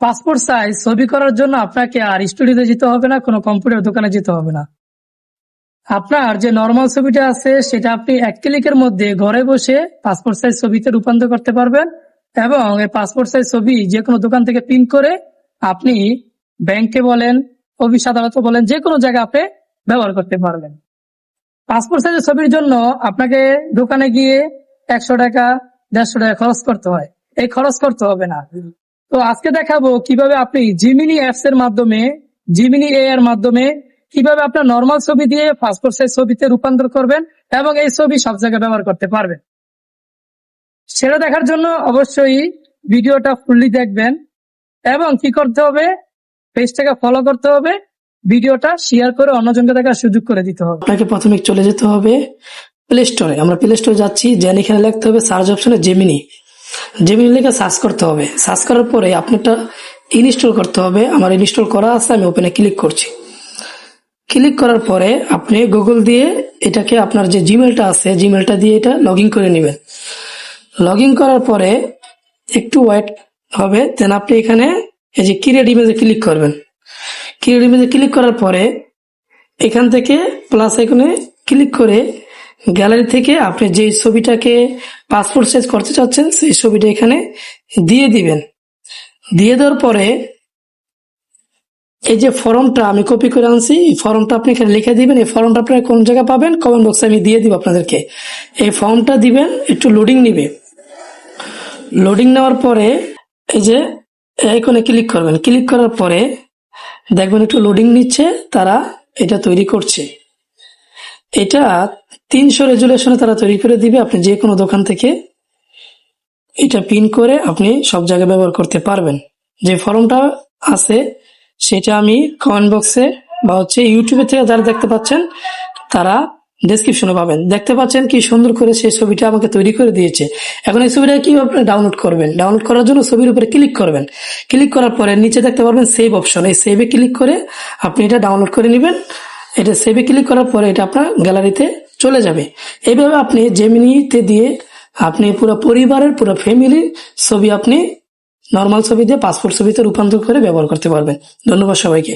Passport size ছবি করার জন্য আপনাকে আর স্টুডিওতে যেতে হবে না, কোনো কম্পিউটার দোকানে যেতে হবে না। আপনার যে নর্মাল ছবিটা আছে সেটা আপনি এক ক্লিকের মধ্যে ঘরে বসে পাসপোর্ট সাইজ ছবিতে রূপান্তর করতে পারবেন এবং এই পাসপোর্ট সাইজ ছবি যে কোনো দোকান থেকে প্রিন্ট করে আপনি ব্যাংকে বলেন, অফিস আদালতে বলেন, যে কোনো জায়গায় আপনি ব্যবহার করতে পারবেন। পাসপোর্ট সাইজের ছবির জন্য আপনাকে দোকানে গিয়ে 100 টাকা 150 টাকা খরচ করতে হয়, এই খরচ করতে হবে না। তো আজকে দেখাবো কিভাবে আপনি জিমিনি অ্যাপস এর মাধ্যমে, জিমিনি এআই এর মাধ্যমে কিভাবে আপনার নর্মাল ছবি দিয়ে পাসপোর্ট সাইজ ছবিতে রূপান্তর করবেন এবং এই ছবি সব জায়গায় ব্যবহার করতে পারবেন। সেটা দেখার জন্য অবশ্যই ভিডিওটা ফুললি দেখবেন এবং কি করতে হবে, পেজটাকে ফলো করতে হবে, ভিডিওটা শেয়ার করে অন্যজনকে দেখার সুযোগ করে দিতে হবে। আপনাকে প্রথমে চলে যেতে হবে প্লে স্টোরে। আমরা প্লে স্টোরে যাচ্ছি, যেন এখানে লিখতে হবে সার্চ অপশনে জেমিনি, জেমিনি লিখে সার্চ করতে হবে। সার্চ করার পরে আপনারটা ইনস্টল করতে হবে। আমার ইনস্টল করা আছে, আমি ওপেনে ক্লিক করছি। ক্লিক করার পরে আপনি গুগল দিয়ে এটাকে আপনার যে জিমেলটা আছে জিমেলটা দিয়ে এটা লগ ইন করে নেবেন। লগ ইন করার পরে একটু ওয়েট হবে, দেন আপনি এখানে এই যে ক্রিয়েট ইমেজে ক্লিক করবেন। ক্রিয়েট ইমেজে ক্লিক করার পরে এখান থেকে প্লাস আইকনে ক্লিক করে গ্যালারি থেকে আপনি যে ছবিটাকে পাসপোর্ট সাইজ করতে চাচ্ছেন সেই ছবিটা এখানে দিয়ে দিবেন। দিয়ে দেওয়ার পরে এই যে ফর্মটা আমি কপি করে আনছি, এই ফর্মটা আপনি এখানে লিখে দিবেন। এই ফর্মটা আপনারা কোন জায়গায় পাবেন কমেন্ট বক্সে আমি দিয়ে দিব আপনাদেরকে। এই ফর্মটা দিবেন, একটু লোডিং নিবে। লোডিং নেওয়ার পরে এই যে আইকনে ক্লিক করবেন। ক্লিক করার পরে দেখবেন একটু লোডিং নিচ্ছে, তারা এটা তৈরি করছে। এটা 300 রেজুলেশনে তারা তৈরি করে দিবে। আপনি যে কোনো দোকান থেকে এটা প্রিন্ট করে আপনি সব জায়গায় ব্যবহার করতে পারবেন। যে ফর্মটা আছে সেটা আমি কমেন্ট বক্সে বা ইউটিউবে থেকে যারা দেখতে পাচ্ছেন তারা ডেসক্রিপশনে পাবেন। দেখতে পাচ্ছেন কি সুন্দর করে সেই ছবিটা আমাকে তৈরি করে দিয়েছে। এখন এই ছবিটা কিভাবে ডাউনলোড করবেন? ডাউনলোড করার জন্য ছবির উপরে ক্লিক করবেন। ক্লিক করার পরে নিচে দেখতে পারবেন সেভ অপশন, এই সেভে ক্লিক করে আপনি এটা ডাউনলোড করে নেবেন। এটা সেভে ক্লিক করার পরে এটা আপনার গ্যালারিতে চলে যাবে। এইভাবে আপনি জেমিনিতে দিয়ে আপনি পুরো পরিবারের, পুরো ফ্যামিলির ছবি আপনি নর্মাল ছবি দিয়ে পাসপোর্ট ছবিতে রূপান্তর করে ব্যবহার করতে পারবেন। ধন্যবাদ সবাইকে।